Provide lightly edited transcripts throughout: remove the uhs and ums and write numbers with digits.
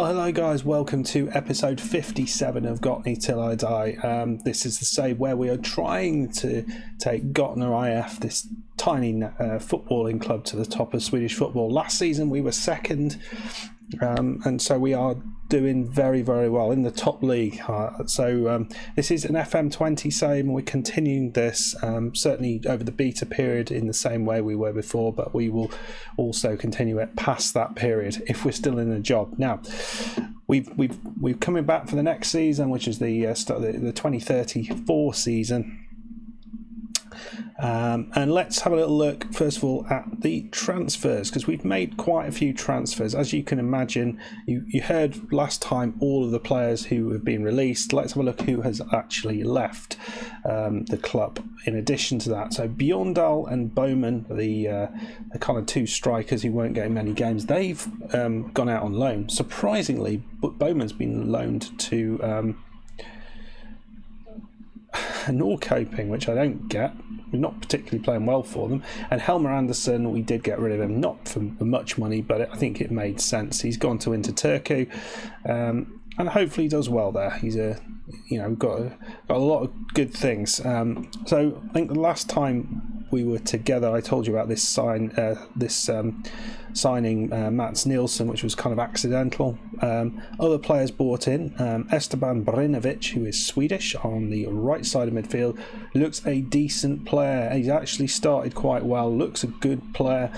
Well, hello guys, welcome to episode 57 of Gottne Till I Die. This is the save where we are trying to take Gottne IF, this tiny footballing club, to the top of Swedish football. Last season we were second, and so we are doing very, very well in the top league. This is an FM20 save, and we're continuing this, certainly over the beta period in the same way we were before, but we will also continue it past that period if we're still in a job. Now, we've coming back for the next season, which is the 2034 season. And let's have a little look first of all at the transfers, because we've made quite a few transfers. As you can imagine, you heard last time all of the players who have been released. Let's have a look who has actually left the club in addition to that. So Bjorndal and Bowman, the kind of two strikers who weren't getting many games, they've gone out on loan. Surprisingly, Bowman's been loaned to Norrköping, which I don't get. We're not particularly playing well for them. And Helmer Anderson, we did get rid of him, not for much money, but I think it made sense. He's gone to Inter Turku, and hopefully he does well there. He's got a lot of good things. So I think the last time we were together, I told you about this signing Mats Nilsson, which was kind of accidental. Other players bought in. Esteban Brinovic, who is Swedish, on the right side of midfield, looks a decent player. He's actually started quite well, looks a good player,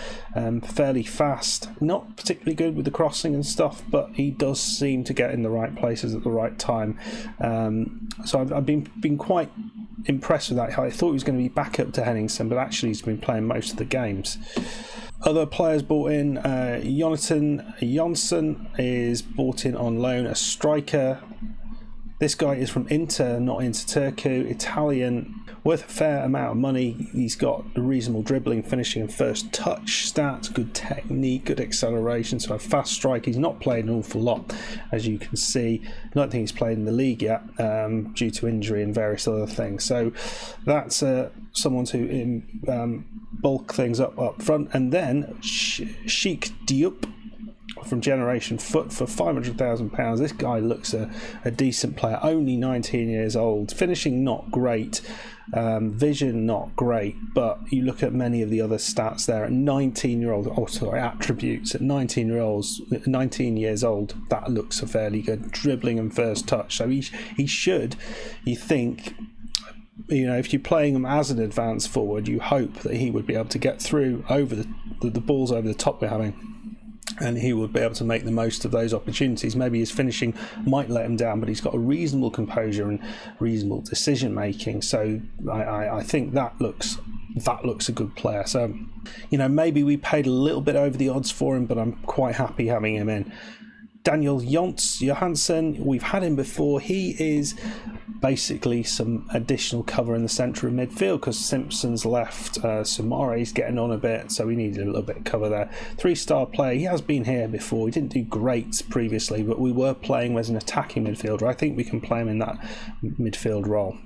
fairly fast, not particularly good with the crossing and stuff, but he does seem to get in the right places at the right time. So I've been quite impressed with that. I thought he was going to be back up to Henningsen, but actually he's been playing most of the games. Other players bought in. Jonathan Jonsson is bought in on loan, a striker. This guy is from Inter, not Inter Turku, Italian, worth a fair amount of money. He's got a reasonable dribbling, finishing and first touch stats, good technique, good acceleration, so a fast strike. He's not played an awful lot, as you can see. I don't think he's played in the league yet, due to injury and various other things. So that's someone to bulk things up front. And then Sheikh Diop from Generation Foot for £500,000. This guy looks a decent player, only 19 years old, finishing not great, vision not great, but you look at many of the other stats there at 19-year-old, attributes at 19 years old, that looks a fairly good dribbling and first touch. So he should, you think, if you're playing him as an advanced forward, you hope that he would be able to get through over the balls over the top we're having, and he would be able to make the most of those opportunities. Maybe his finishing might let him down, but he's got a reasonable composure and reasonable decision making. So I think that looks a good player. So maybe we paid a little bit over the odds for him, but I'm quite happy having him in. Daniel Johansson, we've had him before. He is basically some additional cover in the centre of midfield because Simpson's left. Samare's getting on a bit, so we needed a little bit of cover there. 3-star player. He has been here before. He didn't do great previously, but we were playing him as an attacking midfielder. I think we can play him in that midfield role.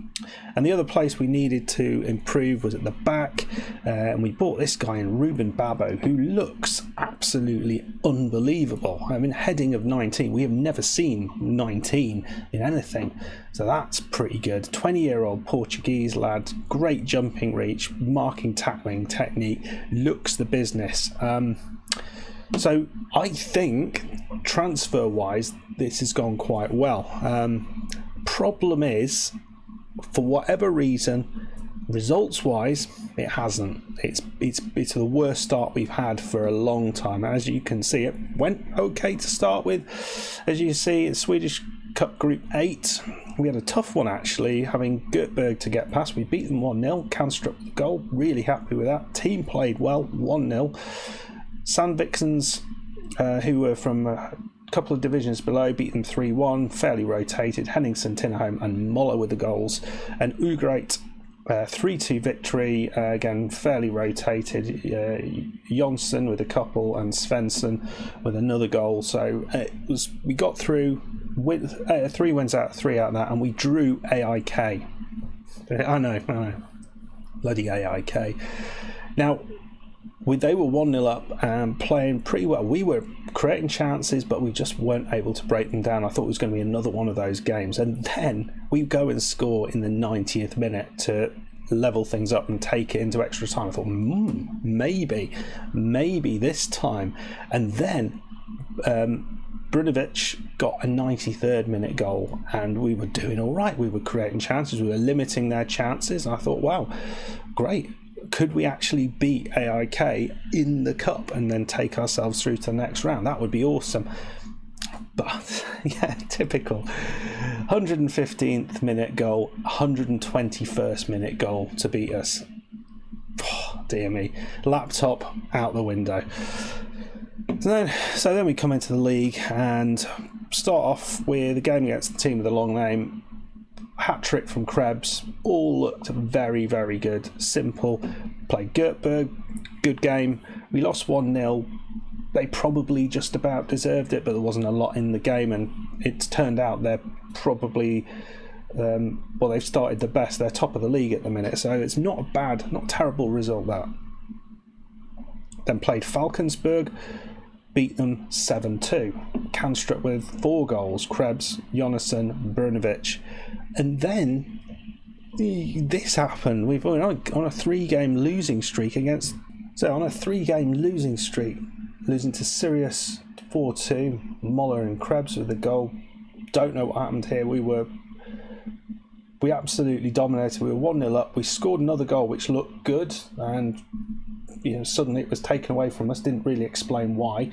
And the other place we needed to improve was at the back, and we bought this guy in, Ruben Babo, who looks absolutely unbelievable. I mean, heading of 19. We have never seen 19 in anything, so that's pretty good. 20-year-old Portuguese lad, great jumping reach, marking, tackling technique, looks the business. So I think transfer-wise, this has gone quite well. Problem is, for whatever reason, results-wise, it hasn't. It's the worst start we've had for a long time. As you can see, it went okay to start with. As you see, it's Swedish Cup Group 8. We had a tough one actually, having Göteborg to get past. We beat them 1-0. Kanstrup with the goal. Really happy with that. Team played well. 1-0. Sandvikens, who were from a couple of divisions below, beat them 3-1. Fairly rotated. Henningsen, Tinnerholm and Moller with the goals. And Ugreit, 3-2 victory, again fairly rotated. Jonsson with a couple and Svensson with another goal. So we got through with 3 wins out of 3 out of that, and we drew AIK. I know, bloody AIK. Now they were 1-0 up and playing pretty well. We were creating chances, but we just weren't able to break them down. I thought it was going to be another one of those games. And then we go and score in the 90th minute to level things up and take it into extra time. I thought, maybe this time. And then Brinovic got a 93rd minute goal, and we were doing all right. We were creating chances. We were limiting their chances. And I thought, wow, great. Could we actually beat AIK in the cup and then take ourselves through to the next round? That would be awesome. But yeah, typical. 115th minute goal, 121st minute goal to beat us. Oh, dear me. Laptop out the window. So then we come into the league and start off with a game against the team with a long name. Hat-trick from Krebs. All looked very, very good. Simple. Played Göteborg. Good game. We lost 1-0. They probably just about deserved it, but there wasn't a lot in the game, and it's turned out they're probably they've started the best. They're top of the league at the minute, so it's not a bad, not terrible result, that. Then played Falkensburg, beat them 7-2. Kanstrup with 4 goals, Krebs, Jonasson, Brinovic. And then this happened. We've been on a 3-game losing streak losing to Sirius 4-2. Moller and Krebs with a goal. Don't know what happened here. We absolutely dominated. We were 1-0 up. We scored another goal which looked good, and suddenly it was taken away from us. Didn't really explain why.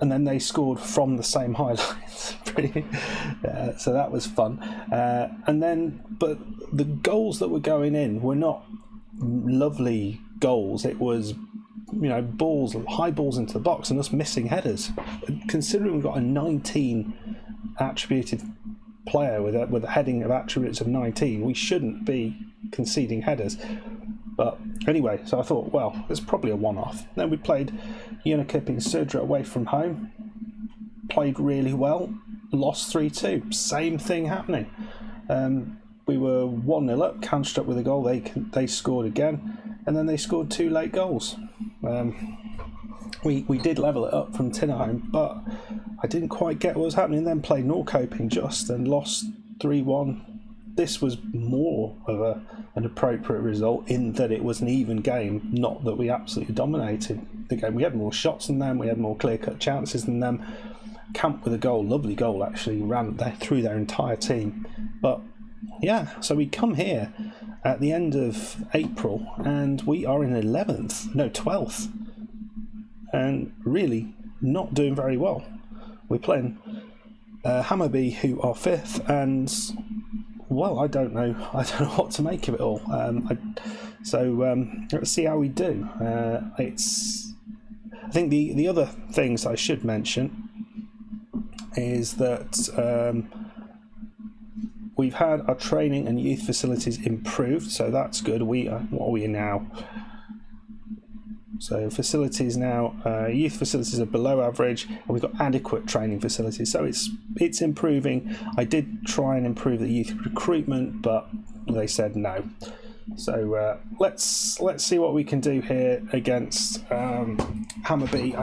And then they scored from the same highlights. So that was fun. But the goals that were going in were not lovely goals. It was, high balls into the box and us missing headers. Considering we've got a 19 attributed player with a heading of attributes of 19, we shouldn't be conceding headers. But anyway, so I thought, well, it's probably a one-off. Then we played Jönköping Södra away from home. Played really well. Lost 3-2. Same thing happening. We were 1-0 up. Kanstrup with a goal. They scored again. And then they scored 2 late goals. We did level it up from Tinnerholm, but I didn't quite get what was happening. Then played Norrköping just and lost 3-1. This was more of an appropriate result in that it was an even game, not that we absolutely dominated the game. We had more shots than them, we had more clear-cut chances than them. Camp with a goal, lovely goal actually, ran through their entire team. But yeah, so we come here at the end of April and we are in 12th, and really not doing very well. We're playing Hammerby, who are 5th, and well, I don't know what to make of it all. Let's see how we do. I think the other things I should mention is that we've had our training and youth facilities improved, so that's good. What are we now? So facilities now, youth facilities are below average, and we've got adequate training facilities. So it's improving. I did try and improve the youth recruitment, but they said no. So let's see what we can do here against Hammerby.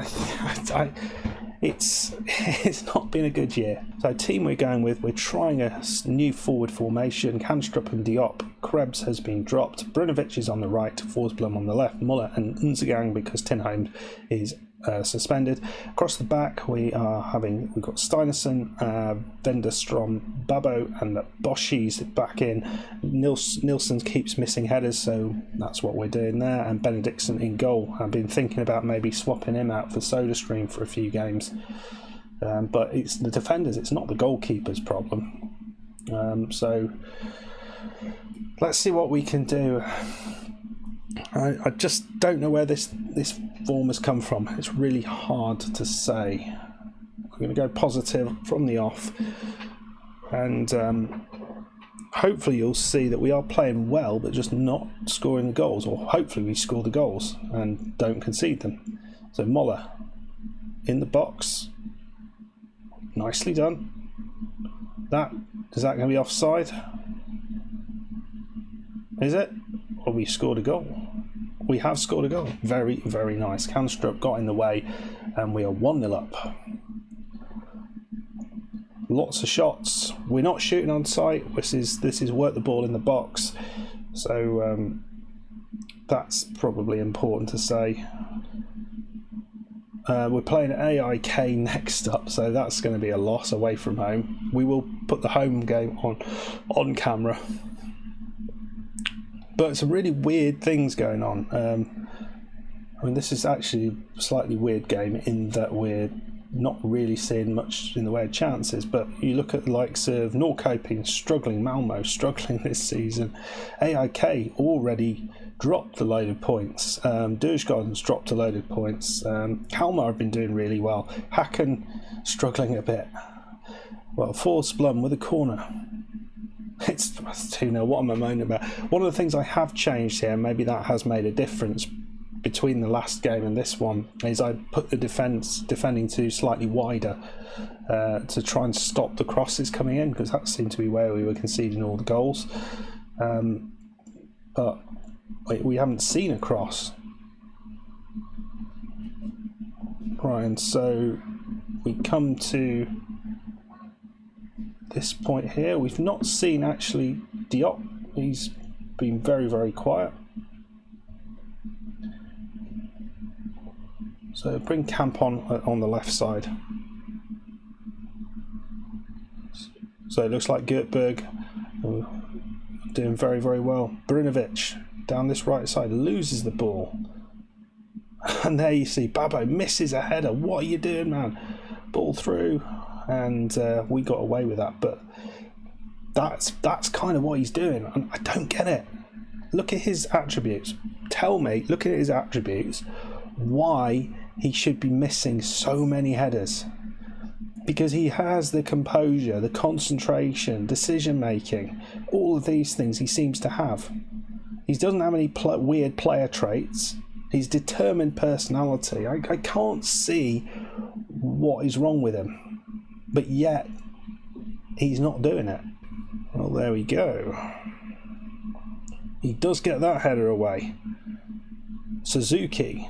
It's not been a good year. So team we're going with, we're trying a new forward formation. Kanstrup and Diop. Krebs has been dropped. Brinovic is on the right, Forsblom on the left, Muller and Unzegang because Tinnerholm is suspended. Across the back we've got Steinarsson, Venderstrom, Babbo and Boschi's back in. Nilsson keeps missing headers, so that's what we're doing there. And Benediktsson in goal. I've been thinking about maybe swapping him out for SodaStream for a few games. But it's the defenders, it's not the goalkeeper's problem. So let's see what we can do. I just don't know where this form has come from. It's really hard to say. I'm going to go positive from the off, and hopefully you'll see that we are playing well, but just not scoring the goals, or hopefully we score the goals and don't concede them. So Moller in the box, nicely done. Is that going to be offside? Is it? Or we scored a goal? we have scored a goal. Very, very nice. Kanstrup got in the way, and we are 1-0 up. Lots of shots. We're not shooting on sight. This is work the ball in the box. So that's probably important to say. We're playing AIK next up, so that's going to be a loss away from home. We will put the home game on camera. But some really weird things going on. I mean, this is actually a slightly weird game in that we're not really seeing much in the way of chances, but you look at the likes of Norrköping struggling, Malmo struggling this season, AIK already dropped a load of points, Djurgården's dropped a load of points, Kalmar have been doing really well, Häcken struggling a bit. Well, Forsblom with a corner. It's 2-0, what am I moaning about? One of the things I have changed here, maybe that has made a difference between the last game and this one, is I put the defending to slightly wider to try and stop the crosses coming in, because that seemed to be where we were conceding all the goals. But we haven't seen a cross. Right, and so we come to this point here. We've not seen actually Diop. He's been very, very quiet. So bring Camp on the left side. So it looks like Göteborg doing very, very well. Brunovic down this right side loses the ball. And there you see Babo misses a header. What are you doing, man? Ball through. And we got away with that. But that's kind of what he's doing. And I don't get it. Look at his attributes. Tell me, look at his attributes, why he should be missing so many headers. Because he has the composure, the concentration, decision making, all of these things he seems to have. He doesn't have any weird player traits. He's determined personality. I can't see what is wrong with him, but yet he's not doing it. Well, there we go. He does get that header away. Suzuki.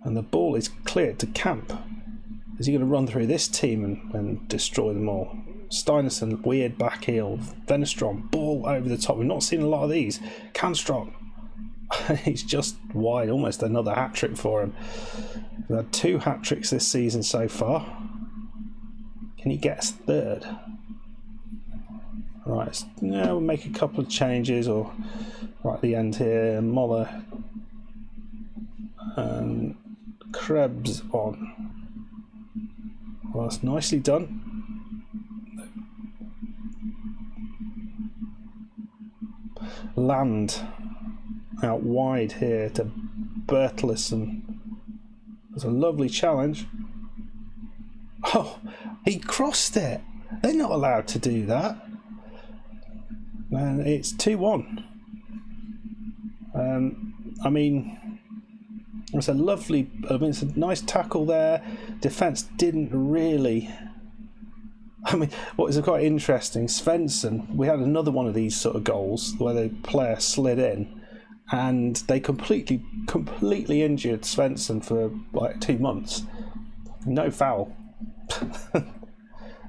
And the ball is cleared to Camp. Is he going to run through this team and destroy them all? Steinerson, weird back heel. Venestrom, ball over the top. We've not seen a lot of these. Kanstrup. He's just wide. Almost another hat-trick for him. We've had 2 hat-tricks this season so far. Can he get us third? Right, now we'll make a couple of changes, or right at the end here, Moller and Krebs on. Well, that's nicely done. Land out wide here to Bertilsson. That's a lovely challenge. Oh, he crossed it. They're not allowed to do that. And it's 2-1. I mean, it's a lovely, it's a nice tackle there. Defence didn't really. I mean, what was quite interesting, Svensson, we had another one of these sort of goals where the player slid in and they completely injured Svensson for like 2 months. No foul.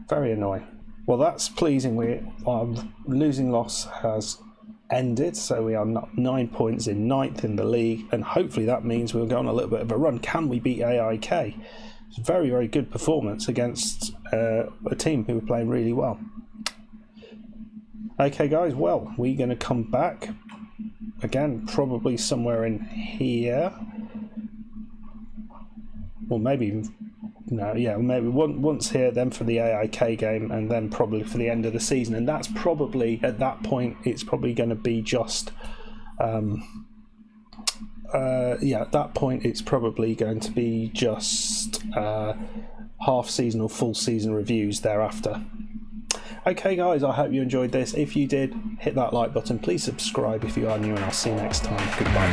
Very annoying. Well, that's pleasing. Our losing loss has ended, so we are 9 points in 9th in the league, and hopefully that means we'll go on a little bit of a run. Can we beat AIK? It's a very, very good performance against a team who were playing really well. Okay, guys, well, we're going to come back again, probably somewhere in here, or maybe no, yeah, maybe once here, then for the AIK game, and then probably for the end of the season. And that's probably, at that point, it's probably going to be just, at that point, it's probably going to be just half season or full season reviews thereafter. Okay, guys, I hope you enjoyed this. If you did, hit that like button. Please subscribe if you are new, and I'll see you next time. Goodbye.